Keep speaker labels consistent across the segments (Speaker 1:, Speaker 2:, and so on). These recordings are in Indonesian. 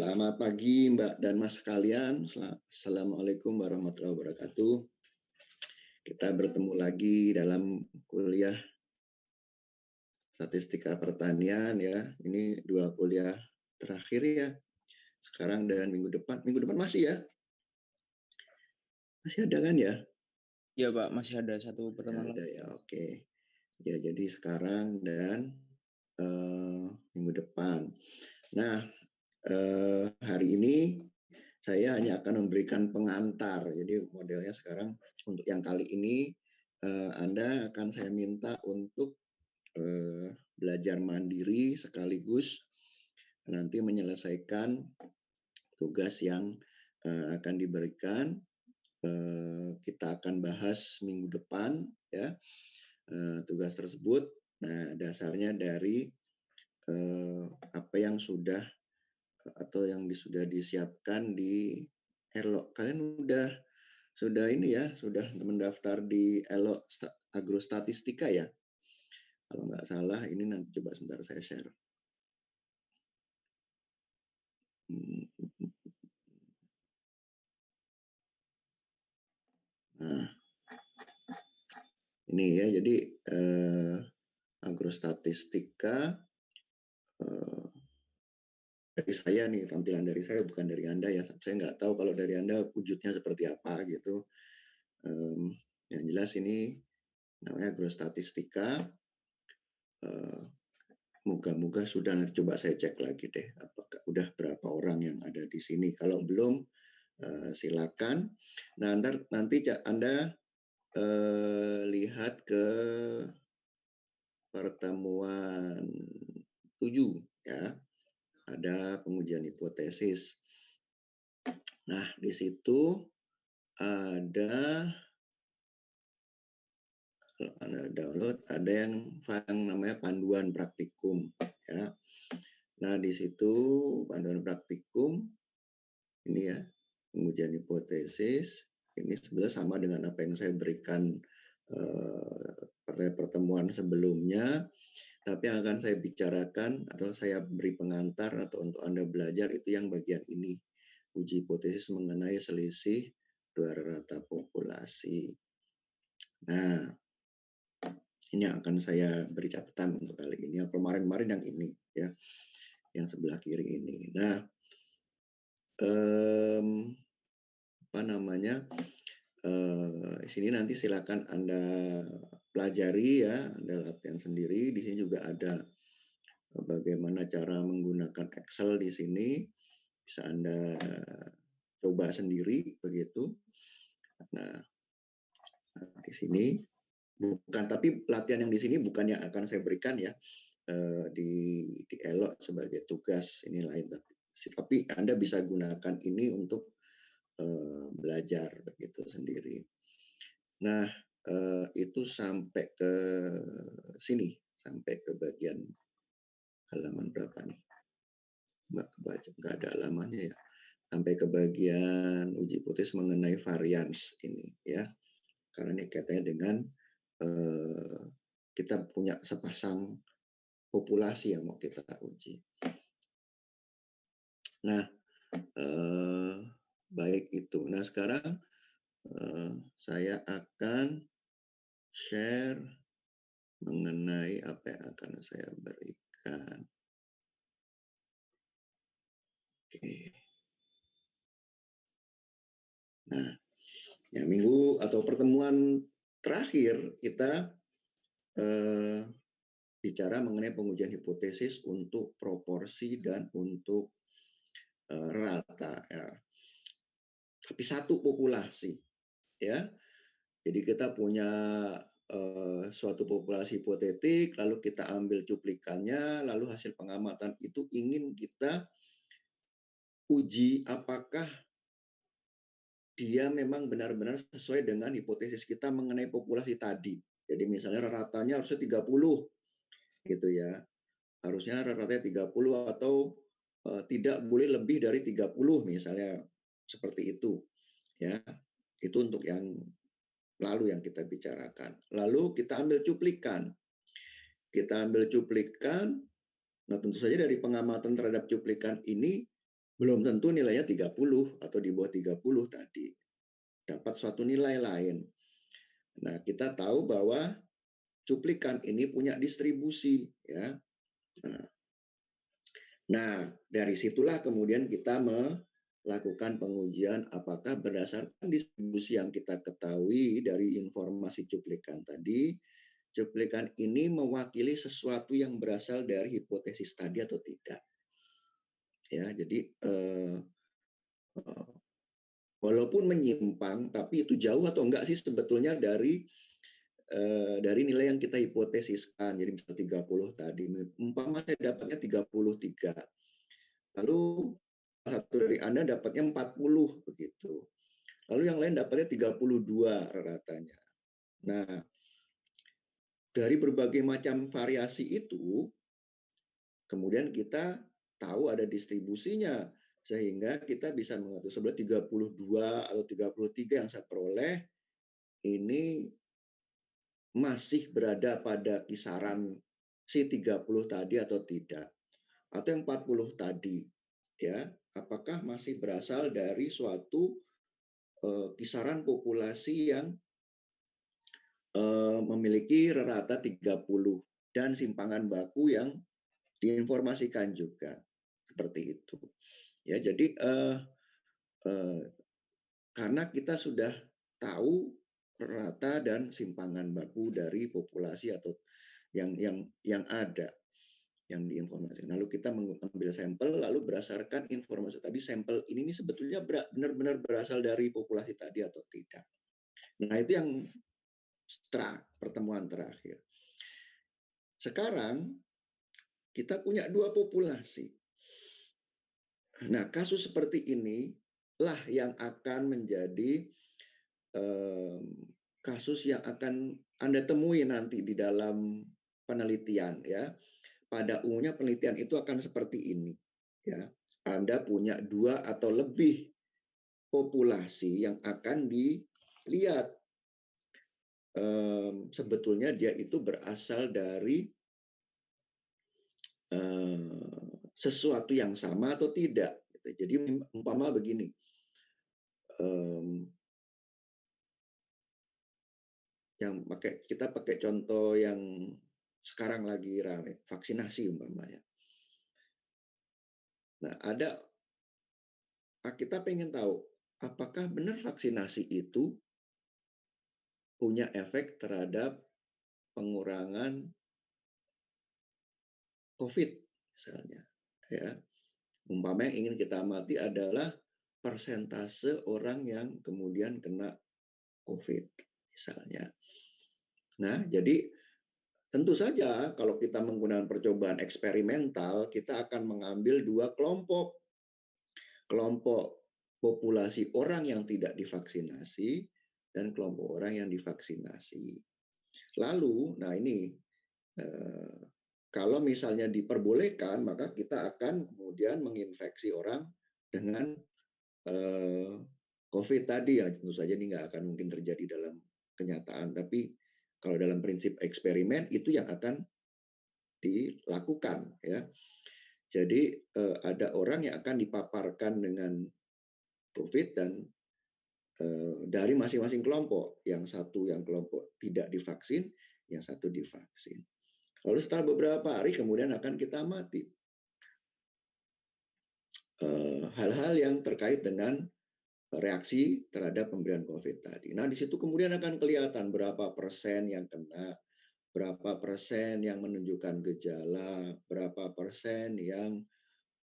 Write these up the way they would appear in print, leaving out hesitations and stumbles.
Speaker 1: Selamat pagi Mbak dan Mas sekalian. Assalamualaikum warahmatullahi wabarakatuh. Kita bertemu lagi dalam kuliah statistika pertanian ya. Ini 2 kuliah terakhir ya. Sekarang dan minggu depan. Minggu depan masih ya? Masih ada kan ya?
Speaker 2: Iya Pak, masih ada satu pertemuan
Speaker 1: Ada ya, oke. Ya, jadi sekarang dan minggu depan. Nah, hari ini saya hanya akan memberikan pengantar. Jadi modelnya sekarang untuk yang kali ini Anda akan saya minta untuk belajar mandiri sekaligus nanti menyelesaikan tugas yang akan diberikan. Kita akan bahas minggu depan ya tugas tersebut. Nah, dasarnya dari apa yang sudah atau yang sudah disiapkan di Elo. Kalian sudah ini ya, sudah mendaftar di Elo Agrostatistika ya? Kalau nggak salah, ini nanti coba sebentar saya share. Nah, ini ya, jadi Agrostatistika dari saya nih, tampilan dari saya bukan dari Anda ya. Saya nggak tahu kalau dari Anda wujudnya seperti apa gitu. Yang jelas ini namanya Agrostatistika. Moga-moga sudah, nanti coba saya cek lagi deh apakah udah berapa orang yang ada di sini. Kalau belum silakan. Nah, nanti Anda lihat ke pertemuan 7 ya. Ada pengujian hipotesis. Nah, di situ ada kalau Anda download ada yang namanya panduan praktikum ya. Nah, di situ panduan praktikum ini ya, pengujian hipotesis ini sebenarnya sama dengan apa yang saya berikan pada pertemuan sebelumnya, tapi yang akan saya bicarakan atau saya beri pengantar atau untuk Anda belajar itu yang bagian ini, uji hipotesis mengenai selisih dua rata populasi. Nah, ini yang akan saya beri catatan untuk kali ini. Yang kemarin-kemarin yang ini ya, yang sebelah kiri ini. Nah, apa namanya? Di sini nanti silakan Anda pelajari ya, Anda latihan sendiri. Di sini juga ada bagaimana cara menggunakan Excel di sini. Bisa Anda coba sendiri begitu. Nah, di sini bukan, tapi latihan yang di sini bukan yang akan saya berikan ya di Elo sebagai tugas ini lain, tapi Anda bisa gunakan ini untuk belajar begitu sendiri. Nah, itu sampai ke sini, sampai ke bagian halaman berapa nih? Nggak kebaca, nggak ada halamannya ya. Sampai ke bagian uji hipotesis mengenai varians ini ya. Karena ini kaitannya dengan kita punya sepasang populasi yang mau kita uji. Nah, baik itu. Nah, sekarang saya akan share mengenai apa yang akan saya berikan. Oke. Nah, ya, minggu atau pertemuan terakhir kita bicara mengenai pengujian hipotesis untuk proporsi dan untuk rata ya. Tapi satu populasi ya. Jadi kita punya suatu populasi hipotetik, lalu kita ambil cuplikannya, lalu hasil pengamatan itu ingin kita uji apakah dia memang benar-benar sesuai dengan hipotesis kita mengenai populasi tadi. Jadi misalnya ratanya harusnya 30 gitu ya. Harusnya ratanya 30 atau tidak boleh lebih dari 30 misalnya, seperti itu ya. Itu untuk yang lalu yang kita bicarakan. Lalu kita ambil cuplikan. Nah tentu saja dari pengamatan terhadap cuplikan ini belum tentu nilainya 30 atau di bawah 30 tadi. Dapat suatu nilai lain. Nah, kita tahu bahwa cuplikan ini punya distribusi, ya. Nah, dari situlah kemudian kita melakukan pengujian apakah berdasarkan distribusi yang kita ketahui dari informasi cuplikan tadi, cuplikan ini mewakili sesuatu yang berasal dari hipotesis tadi atau tidak. Ya, jadi walaupun menyimpang, tapi itu jauh atau enggak sih sebetulnya dari nilai yang kita hipotesiskan. Jadi misal 30 tadi, umpama saya dapatnya 33. Lalu satu dari Anda dapatnya 40 begitu. Lalu yang lain dapatnya 32 ratanya. Nah, dari berbagai macam variasi itu, kemudian kita tahu ada distribusinya, sehingga kita bisa mengatur sebenarnya 32 atau 33 yang saya peroleh ini masih berada pada kisaran si 30 tadi atau tidak. Atau yang 40 tadi, ya, apakah masih berasal dari suatu kisaran populasi yang memiliki rata 30 dan simpangan baku yang diinformasikan juga seperti itu. Ya, jadi karena kita sudah tahu rata dan simpangan baku dari populasi atau yang ada yang diinformasikan. Lalu kita mengambil sampel, lalu berdasarkan informasi tadi sampel ini sebetulnya benar-benar berasal dari populasi tadi atau tidak. Nah, itu yang pertemuan terakhir. Sekarang kita punya dua populasi. Nah, kasus seperti ini lah yang akan menjadi kasus yang akan Anda temui nanti di dalam penelitian, ya. Pada umumnya penelitian itu akan seperti ini, ya. Anda punya dua atau lebih populasi yang akan dilihat sebetulnya dia itu berasal dari sesuatu yang sama atau tidak. Jadi umpama begini, yang kita pakai contoh yang sekarang lagi ramai, vaksinasi umpamanya. Nah, kita pengen tahu apakah benar vaksinasi itu punya efek terhadap pengurangan COVID misalnya, ya. Umpama yang ingin kita amati adalah persentase orang yang kemudian kena COVID misalnya. Nah, jadi tentu saja kalau kita menggunakan percobaan eksperimental, kita akan mengambil dua kelompok. Kelompok populasi orang yang tidak divaksinasi dan kelompok orang yang divaksinasi. Lalu, nah ini kalau misalnya diperbolehkan, maka kita akan kemudian menginfeksi orang dengan COVID tadi, ya tentu saja ini nggak akan mungkin terjadi dalam kenyataan, tapi kalau dalam prinsip eksperimen itu yang akan dilakukan, ya. Jadi ada orang yang akan dipaparkan dengan COVID dan dari masing-masing kelompok, yang satu yang kelompok tidak divaksin, yang satu divaksin. Lalu setelah beberapa hari kemudian akan kita amati hal-hal yang terkait dengan reaksi terhadap pemberian COVID tadi. Nah, di situ kemudian akan kelihatan berapa persen yang kena, berapa persen yang menunjukkan gejala, berapa persen yang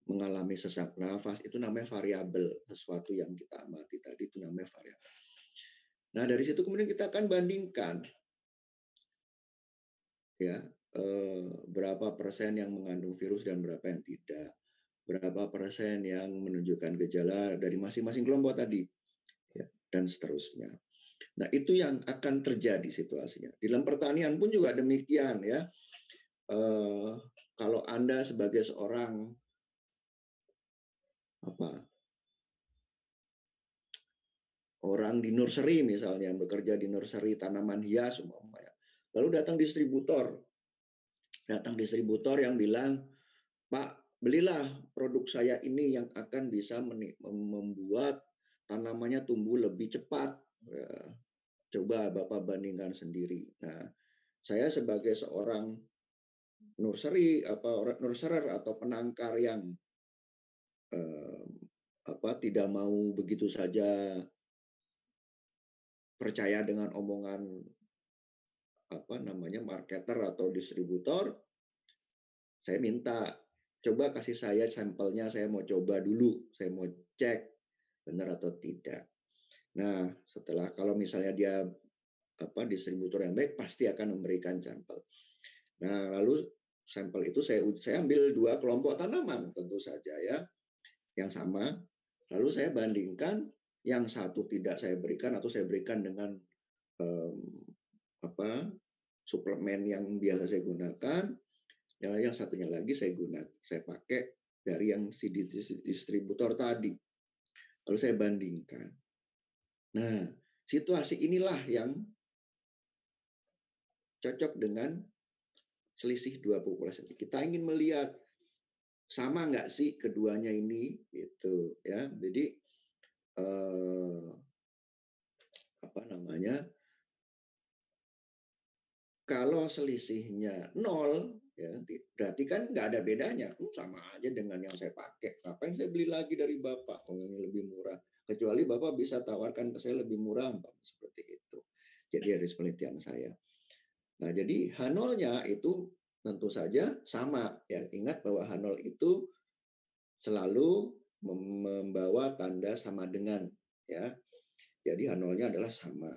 Speaker 1: mengalami sesak nafas. Itu namanya variabel, sesuatu yang kita amati tadi itu namanya variabel. Nah, dari situ kemudian kita akan bandingkan, ya, berapa persen yang mengandung virus dan berapa yang tidak. Berapa persen yang menunjukkan gejala dari masing-masing kelompok tadi, ya, dan seterusnya. Nah, itu yang akan terjadi situasinya. Di dalam pertanian pun juga demikian, ya. Kalau Anda sebagai seorang orang di nursery misalnya, yang bekerja di nursery tanaman hias umpamanya, lalu datang distributor yang bilang, Pak, belilah produk saya ini yang akan bisa membuat tanamannya tumbuh lebih cepat. Ya, coba Bapak bandingkan sendiri. Nah, saya sebagai seorang nurserer atau penangkar yang eh, tidak mau begitu saja percaya dengan omongan marketer atau distributor, saya minta coba kasih saya sampelnya, saya mau coba dulu, saya mau cek benar atau tidak. Nah, setelah kalau misalnya dia distributor yang baik pasti akan memberikan sampel. Nah, lalu sampel itu saya ambil 2 kelompok tanaman tentu saja ya, yang sama. Lalu saya bandingkan yang satu tidak saya berikan atau saya berikan dengan suplemen yang biasa saya gunakan, yang satunya lagi saya pakai dari yang si distributor tadi. Lalu saya bandingkan. Nah, situasi inilah yang cocok dengan selisih 2 populasi. Kita ingin melihat sama nggak sih keduanya ini, gitu ya. Jadi kalau selisihnya 0, ya berarti kan nggak ada bedanya, sama aja dengan yang saya pakai. Ngapain saya beli lagi dari Bapak? Oh, ini lebih murah. Kecuali Bapak bisa tawarkan ke saya lebih murah, seperti itu. Jadi dari penelitian saya. Nah, jadi H0-nya itu tentu saja sama. Ya, ingat bahwa H0 itu selalu membawa tanda sama dengan, ya. Jadi H0-nya adalah sama.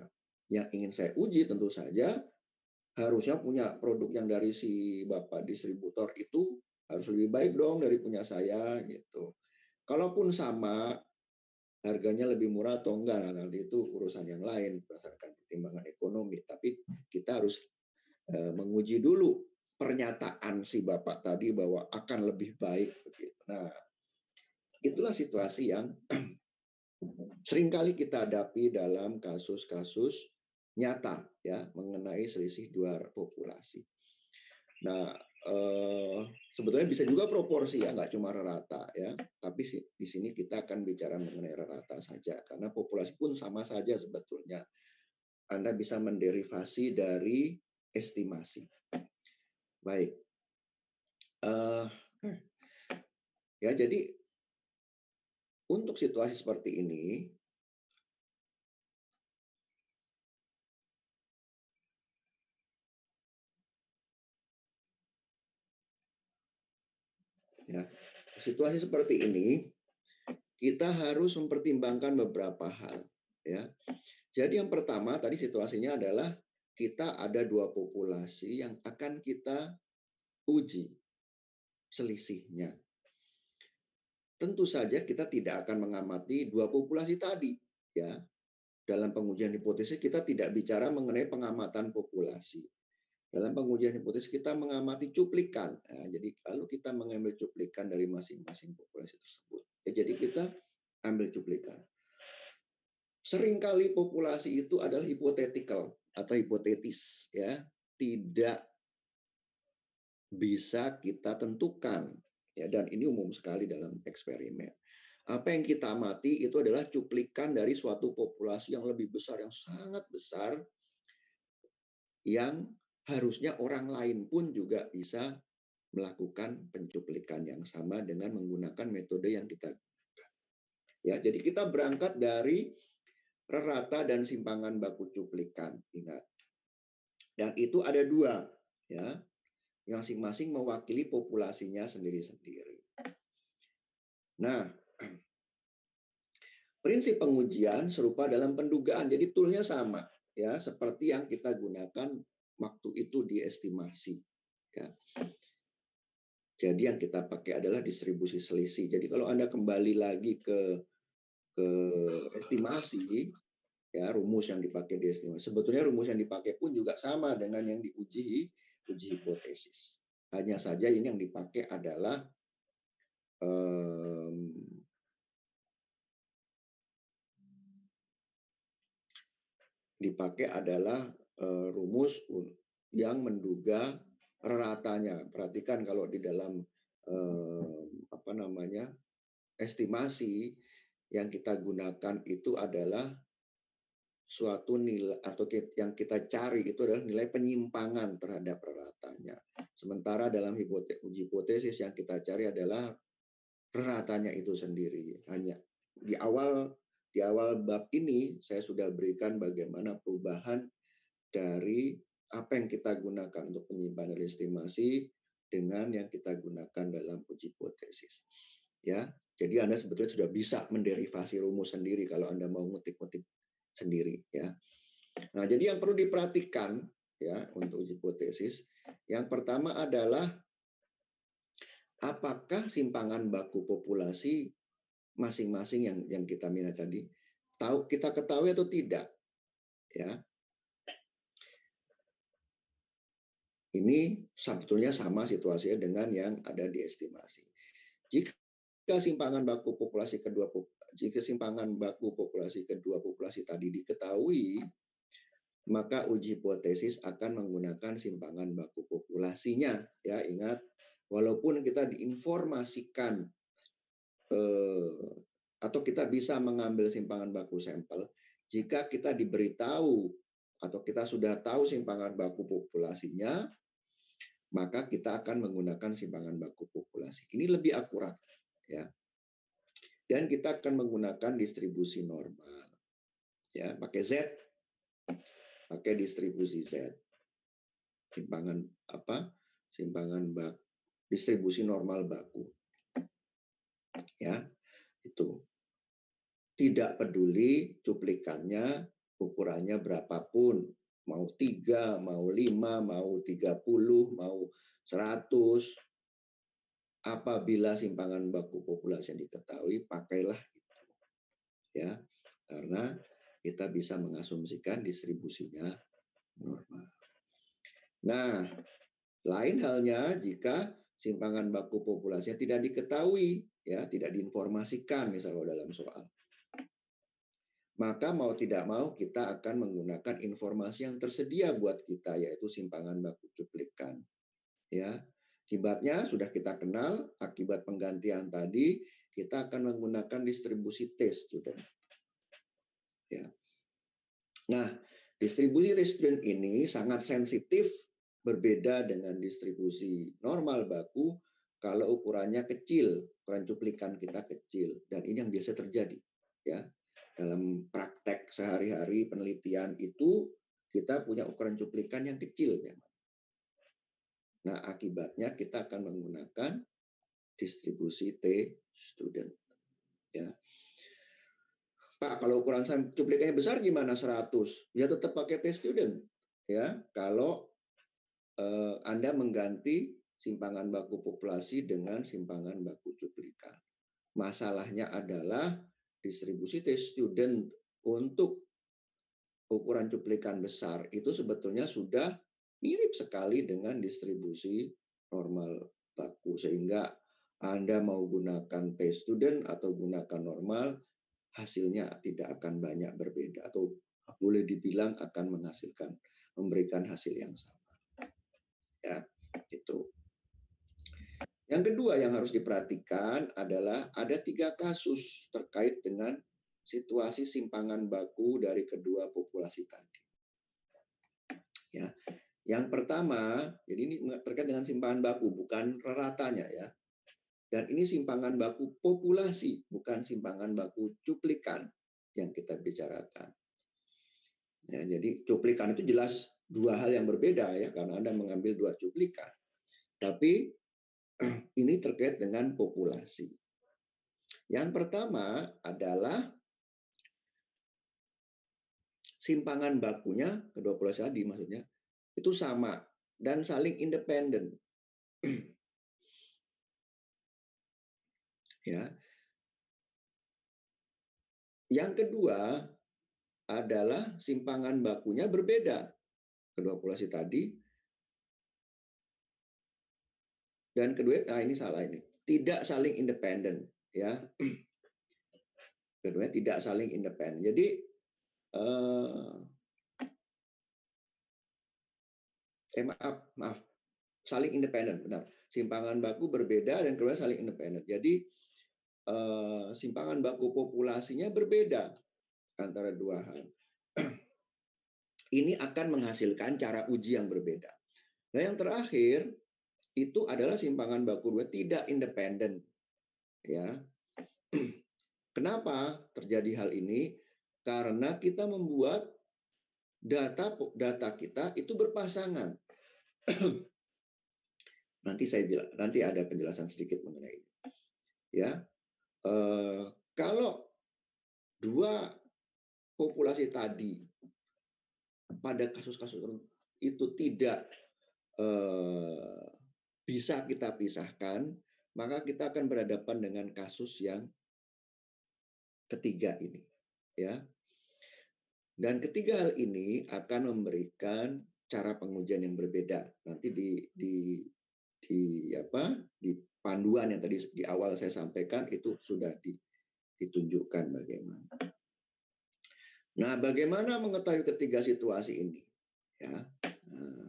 Speaker 1: Yang ingin saya uji tentu saja harusnya punya produk yang dari si Bapak distributor itu harus lebih baik dong dari punya saya, gitu. Kalaupun sama, harganya lebih murah atau enggak, nanti itu urusan yang lain berdasarkan pertimbangan ekonomi. Tapi kita harus menguji dulu pernyataan si Bapak tadi bahwa akan lebih baik, begitu. Nah, itulah situasi yang seringkali kita hadapi dalam kasus-kasus nyata ya mengenai selisih 2 populasi. Nah, sebetulnya bisa juga proporsi ya, nggak cuma rata ya. Tapi di sini kita akan bicara mengenai rata saja karena populasi pun sama saja sebetulnya. Anda bisa menderivasi dari estimasi. Baik. Ya, jadi untuk situasi seperti ini, ya, situasi seperti ini kita harus mempertimbangkan beberapa hal. Ya, jadi yang pertama tadi situasinya adalah kita ada 2 populasi yang akan kita uji selisihnya. Tentu saja kita tidak akan mengamati 2 populasi tadi, ya. Dalam pengujian hipotesis kita tidak bicara mengenai pengamatan populasi. Dalam pengujian hipotesis kita mengamati cuplikan. Nah, jadi lalu kita mengambil cuplikan dari masing-masing populasi tersebut. Ya, jadi kita ambil cuplikan. Seringkali populasi itu adalah hypothetical atau hipotetis, ya. Tidak bisa kita tentukan, ya, dan ini umum sekali dalam eksperimen. Apa yang kita amati itu adalah cuplikan dari suatu populasi yang lebih besar, yang sangat besar, yang harusnya orang lain pun juga bisa melakukan pencuplikan yang sama dengan menggunakan metode yang kita gunakan. Ya, jadi kita berangkat dari rata dan simpangan baku cuplikan, ingat. Dan itu ada 2, ya, yang masing-masing mewakili populasinya sendiri-sendiri. Nah, prinsip pengujian serupa dalam pendugaan, jadi toolnya sama, ya, seperti yang kita gunakan waktu itu di estimasi. Ya. Jadi yang kita pakai adalah distribusi selisih. Jadi kalau Anda kembali lagi ke estimasi, ya, rumus yang dipakai di estimasi, sebetulnya rumus yang dipakai pun juga sama dengan yang uji hipotesis. Hanya saja ini yang dipakai adalah rumus yang menduga ratanya. Perhatikan kalau di dalam estimasi yang kita gunakan itu adalah suatu nilai, atau yang kita cari itu adalah nilai penyimpangan terhadap reratanya. Sementara dalam uji hipotesis yang kita cari adalah reratanya itu sendiri. Hanya di awal bab ini saya sudah berikan bagaimana perubahan dari apa yang kita gunakan untuk penyimpangan dari estimasi dengan yang kita gunakan dalam uji hipotesis. Ya, jadi Anda sebetulnya sudah bisa menderivasi rumus sendiri kalau Anda mau ngutik-ngutik sendiri, ya. Nah, jadi yang perlu diperhatikan ya untuk uji hipotesis, yang pertama adalah apakah simpangan baku populasi masing-masing yang kita minat tadi kita ketahui atau tidak, ya. Ini sebetulnya sama situasinya dengan yang ada di estimasi. Jika simpangan baku populasi kedua populasi tadi diketahui, maka uji hipotesis akan menggunakan simpangan baku populasinya. Ya, ingat, walaupun kita diinformasikan atau kita bisa mengambil simpangan baku sampel, jika kita diberitahu atau kita sudah tahu simpangan baku populasinya, maka kita akan menggunakan simpangan baku populasi. Ini lebih akurat, ya. Dan kita akan menggunakan distribusi normal, ya, pakai Z, pakai distribusi Z. Simpangan distribusi normal baku, ya, itu tidak peduli cuplikannya ukurannya berapapun, mau 3, mau 5, mau 30, mau 100, apabila simpangan baku populasi yang diketahui, pakailah itu, ya, karena kita bisa mengasumsikan distribusinya normal. Nah, lain halnya jika simpangan baku populasinya tidak diketahui, ya, tidak diinformasikan misalnya dalam soal. Maka mau tidak mau kita akan menggunakan informasi yang tersedia buat kita, yaitu simpangan baku cuplikan. Ya, akibatnya sudah kita kenal, akibat penggantian tadi kita akan menggunakan distribusi T student. Ya. Nah, distribusi T student ini sangat sensitif, berbeda dengan distribusi normal baku kalau ukurannya kecil, ukuran cuplikan kita kecil, dan ini yang biasa terjadi, ya. Dalam praktek sehari-hari penelitian itu kita punya ukuran cuplikan yang kecil memang. Nah, akibatnya kita akan menggunakan distribusi T student, ya. Pak, kalau ukuran cuplikannya besar gimana 100? Ya tetap pakai T student, ya. Kalau Anda mengganti simpangan baku populasi dengan simpangan baku cuplikan. Masalahnya adalah distribusi T student untuk ukuran cuplikan besar itu sebetulnya sudah mirip sekali dengan distribusi normal baku, sehingga Anda mau gunakan T student atau gunakan normal, hasilnya tidak akan banyak berbeda, atau boleh dibilang akan memberikan hasil yang sama. Ya, itu. Yang kedua yang harus diperhatikan adalah ada 3 kasus terkait dengan situasi simpangan baku dari kedua populasi tadi. Ya, yang pertama, jadi ini terkait dengan simpangan baku, bukan reratanya, ya. Dan ini simpangan baku populasi, bukan simpangan baku cuplikan yang kita bicarakan. Ya, jadi cuplikan itu jelas 2 hal yang berbeda, ya, karena Anda mengambil 2 cuplikan. Tapi ini terkait dengan populasi. Yang pertama adalah simpangan bakunya, kedua populasi tadi maksudnya, itu sama dan saling independen. Ya. Yang kedua adalah simpangan bakunya berbeda. Kedua populasi tadi. Dan kedua, nah ini salah ini. Tidak saling independen, ya. Kedua tidak saling independen. Jadi maaf. saling independen, benar. Simpangan baku berbeda dan keduanya saling independen. Jadi simpangan baku populasinya berbeda antara dua hal. Ini akan menghasilkan cara uji yang berbeda. Nah, yang terakhir itu adalah simpangan baku dua tidak independen. Ya, kenapa terjadi hal ini? Karena kita membuat data kita itu berpasangan. Nanti ada penjelasan sedikit mengenai ini. Ya, kalau dua populasi tadi pada kasus-kasus itu tidak bisa kita pisahkan, maka kita akan berhadapan dengan kasus yang ketiga ini, ya. Dan ketiga hal ini akan memberikan cara pengujian yang berbeda. Nanti di panduan yang tadi di awal saya sampaikan itu sudah ditunjukkan bagaimana. Nah, bagaimana mengetahui ketiga situasi ini? Ya. Nah,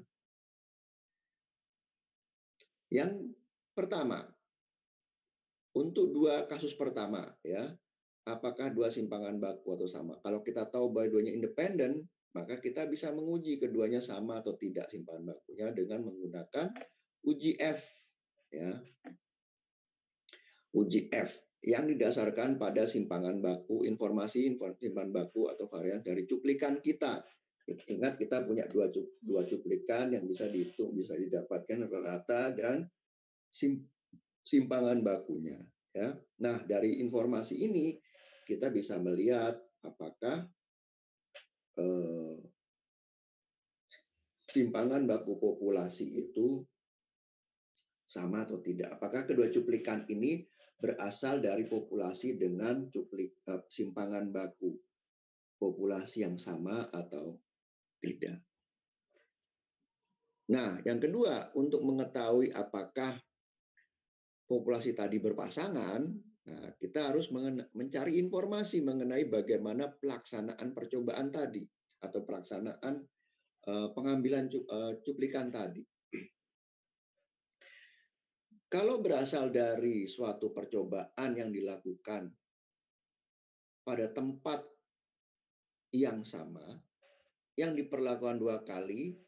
Speaker 1: yang pertama, untuk dua kasus pertama, ya, apakah dua simpangan baku atau sama? Kalau kita tahu bahwa duanya independen, maka kita bisa menguji keduanya sama atau tidak simpangan bakunya dengan menggunakan uji F, ya. Uji F yang didasarkan pada simpangan baku, informasi simpangan baku atau varian dari cuplikan kita. Ingat, kita punya dua cuplikan yang bisa dihitung, bisa didapatkan rata dan simpangan bakunya. Ya. Nah, dari informasi ini kita bisa melihat apakah simpangan baku populasi itu sama atau tidak. Apakah kedua cuplikan ini berasal dari populasi dengan simpangan baku populasi yang sama atau tidak. Nah, yang kedua, untuk mengetahui apakah populasi tadi berpasangan, nah, kita harus mencari informasi mengenai bagaimana pelaksanaan percobaan tadi atau pelaksanaan pengambilan cuplikan tadi. Kalau berasal dari suatu percobaan yang dilakukan pada tempat yang sama, yang diperlakukan 2 kali,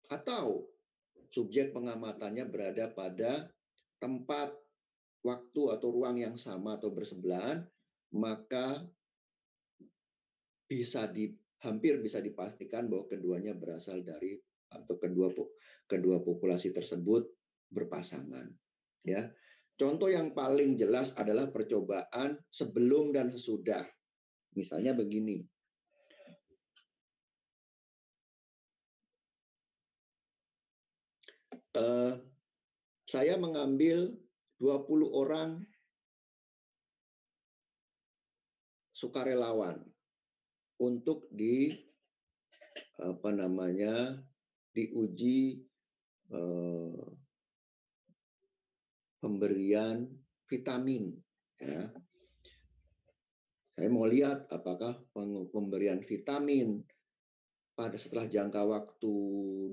Speaker 1: atau subjek pengamatannya berada pada tempat, waktu, atau ruang yang sama atau bersebelahan, maka hampir bisa dipastikan bahwa keduanya berasal dari atau kedua populasi tersebut berpasangan. Ya, contoh yang paling jelas adalah percobaan sebelum dan sesudah. Misalnya begini. Saya mengambil 20 orang sukarelawan untuk diuji pemberian vitamin. Ya. Saya mau lihat apakah pemberian vitamin setelah jangka waktu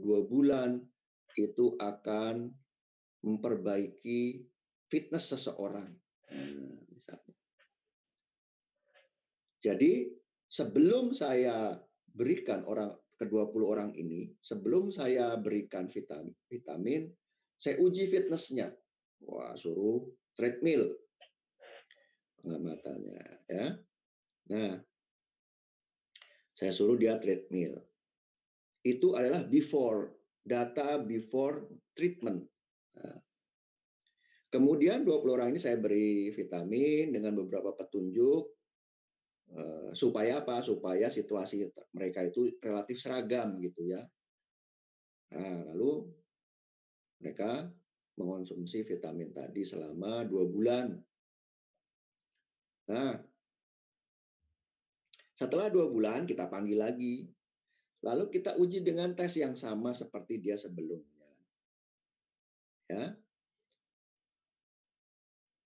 Speaker 1: 2 bulan itu akan memperbaiki fitness seseorang. Misalnya. Jadi sebelum saya berikan ke-20 orang ini, sebelum saya berikan vitamin, saya uji fitnessnya. Wah, suruh treadmill pengamatannya, ya. Nah, saya suruh dia treadmill. Itu adalah data before treatment. Nah, kemudian 20 orang ini saya beri vitamin dengan beberapa petunjuk supaya apa? Supaya situasi mereka itu relatif seragam gitu ya. Nah, lalu mereka mengonsumsi vitamin tadi selama 2 bulan. Nah, setelah 2 bulan kita panggil lagi. Lalu kita uji dengan tes yang sama seperti dia sebelumnya. Ya.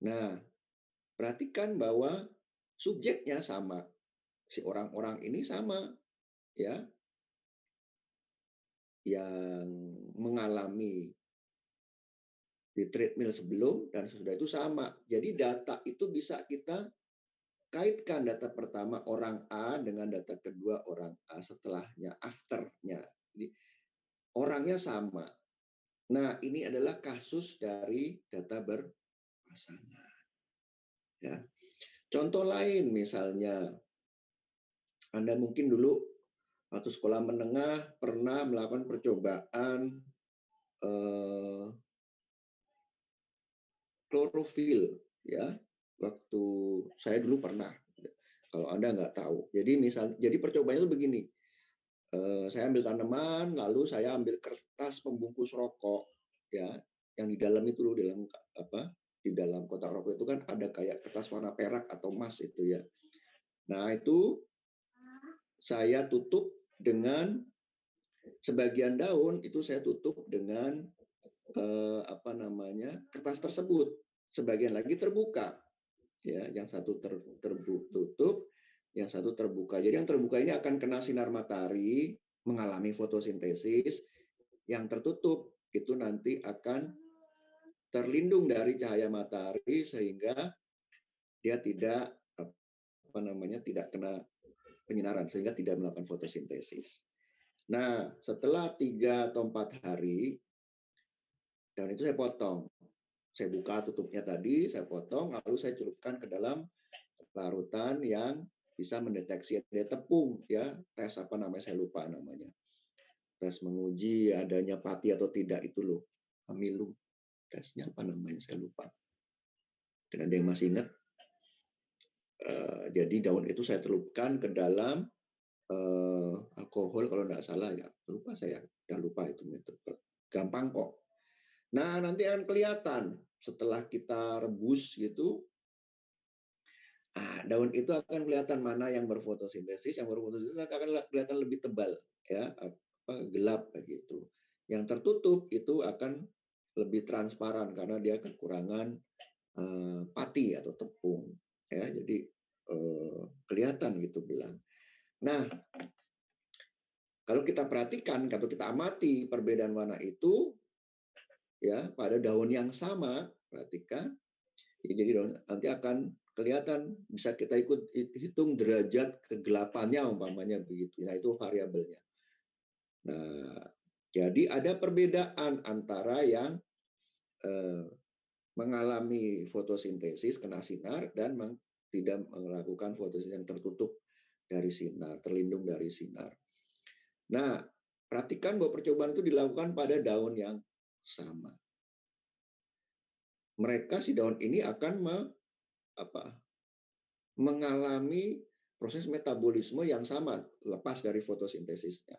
Speaker 1: Nah, perhatikan bahwa subjeknya sama. Si orang-orang ini sama. Ya. Yang mengalami di treadmill sebelum dan sesudah itu sama. Jadi data itu bisa kita kaitkan, data pertama orang A dengan data kedua orang A setelahnya, afternya. Jadi orangnya sama. Nah, ini adalah kasus dari data berpasangan. Ya. Contoh lain misalnya, Anda mungkin dulu waktu sekolah menengah pernah melakukan percobaan klorofil, ya. Waktu saya dulu pernah. Kalau Anda nggak tahu. Jadi percobaannya itu begini. Saya ambil tanaman, lalu saya ambil kertas pembungkus rokok, ya, yang di dalam itu loh, di dalam kotak rokok itu kan ada kayak kertas warna perak atau emas itu ya. Nah itu saya tutup dengan sebagian daun itu saya tutup dengan kertas tersebut. Sebagian lagi terbuka, ya, yang satu tertutup, yang satu terbuka. Jadi yang terbuka ini akan kena sinar matahari, mengalami fotosintesis. Yang tertutup itu nanti akan terlindung dari cahaya matahari sehingga dia tidak tidak kena penyinaran, sehingga tidak melakukan fotosintesis. Nah, setelah 3 atau 4 hari, daun itu saya potong. Saya buka tutupnya tadi, saya potong, lalu saya celupkan ke dalam larutan yang bisa mendeteksi ada tepung, ya, tes saya lupa namanya. Tes menguji adanya pati atau tidak itu loh. Pemilu. Tesnya apa namanya saya lupa. Dan ada yang masih ingat? Jadi daun itu saya celupkan ke dalam alkohol kalau tidak salah, ya. Lupa saya, udah lupa itu metode. Gampang kok. Nah, nanti akan kelihatan setelah kita rebus gitu. Daun itu akan kelihatan mana yang berfotosintesis, yang berfotosintesis akan kelihatan lebih tebal, ya, gelap begitu. Yang tertutup itu akan lebih transparan karena dia kekurangan pati atau tepung, ya. Jadi kelihatan gitu belang. Nah, kalau kita perhatikan, kalau kita amati perbedaan warna itu, ya, pada daun yang sama, perhatikan, jadi daun nanti akan kelihatan, bisa kita hitung derajat kegelapannya umpamanya begitu. Nah, itu variabelnya. Nah, jadi ada perbedaan antara yang mengalami fotosintesis kena sinar dan tidak melakukan fotosintesis yang tertutup dari sinar, terlindung dari sinar. Nah, perhatikan bahwa percobaan itu dilakukan pada daun yang sama. Mereka si daun ini akan mengalami proses metabolisme yang sama lepas dari fotosintesisnya.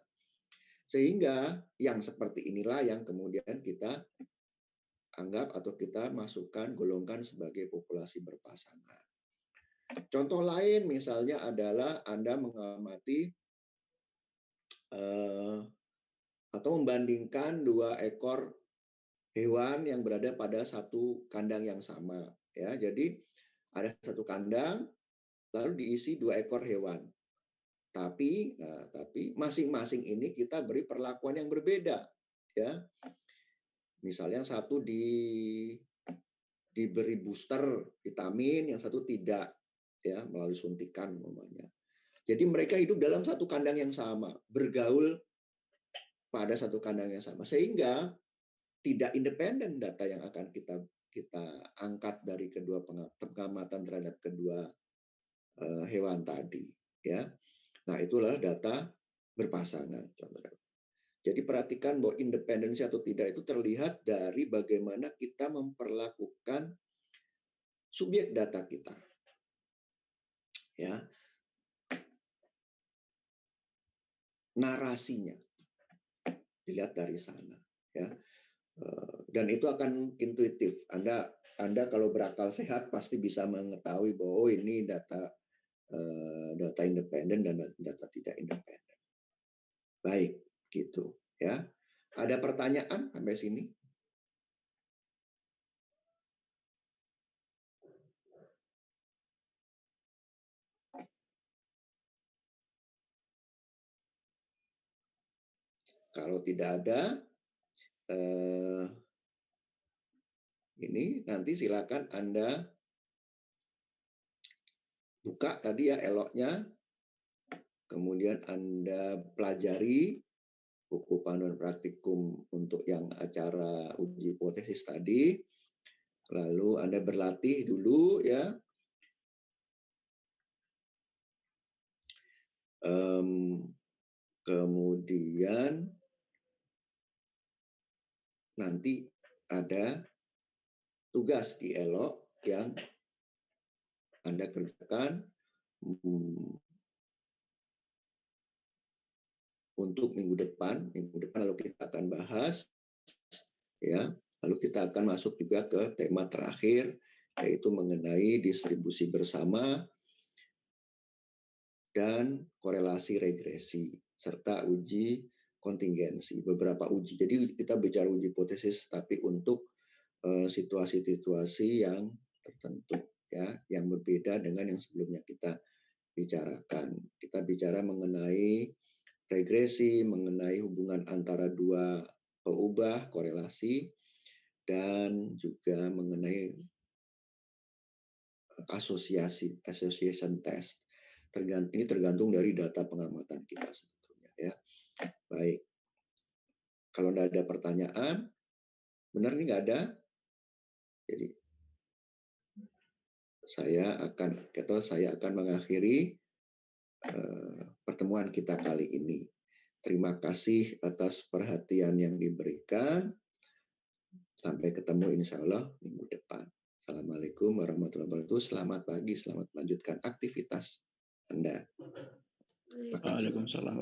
Speaker 1: Sehingga yang seperti inilah yang kemudian kita anggap atau kita masukkan, golongkan sebagai populasi berpasangan. Contoh lain misalnya adalah Anda mengamati atau membandingkan 2 ekor hewan yang berada pada satu kandang yang sama. Ya, jadi ada satu kandang, lalu diisi 2 ekor hewan. Tapi masing-masing ini kita beri perlakuan yang berbeda, ya. Misalnya yang satu diberi booster vitamin, yang satu tidak, ya, melalui suntikan umpamanya. Jadi mereka hidup dalam satu kandang yang sama, bergaul pada satu kandang yang sama, sehingga tidak independen data yang akan kita angkat dari kedua pengamatan terhadap kedua hewan tadi, ya. Nah, itulah data berpasangan. Jadi perhatikan bahwa independensi atau tidak itu terlihat dari bagaimana kita memperlakukan subjek data kita. Ya. Narasinya dilihat dari sana, ya. Dan itu akan intuitif. Anda kalau berakal sehat pasti bisa mengetahui bahwa ini data independen dan data tidak independen. Baik, gitu, ya. Ada pertanyaan sampai sini? Kalau tidak ada, ini nanti silakan Anda buka tadi ya eloknya, kemudian Anda pelajari buku panduan praktikum untuk yang acara uji hipotesis tadi, lalu Anda berlatih dulu ya. Kemudian nanti ada tugas di elok yang Anda kerjakan untuk minggu depan lalu kita akan bahas ya, lalu kita akan masuk juga ke tema terakhir yaitu mengenai distribusi bersama dan korelasi regresi serta uji kontingensi, beberapa uji. Jadi kita bicara uji hipotesis tapi untuk situasi-situasi yang tertentu ya, yang berbeda dengan yang sebelumnya kita bicarakan. Kita bicara mengenai regresi, mengenai hubungan antara dua peubah, korelasi, dan juga mengenai asosiasi, association test. Ini tergantung dari data pengamatan kita sebetulnya ya. Baik. Kalau tidak ada pertanyaan, benar ini nggak ada. Jadi saya akan mengakhiri pertemuan kita kali ini. Terima kasih atas perhatian yang diberikan. Sampai ketemu insya Allah minggu depan. Assalamualaikum warahmatullahi wabarakatuh. Selamat pagi, selamat melanjutkan aktivitas Anda. Terima kasih.
Speaker 2: Waalaikumsalam.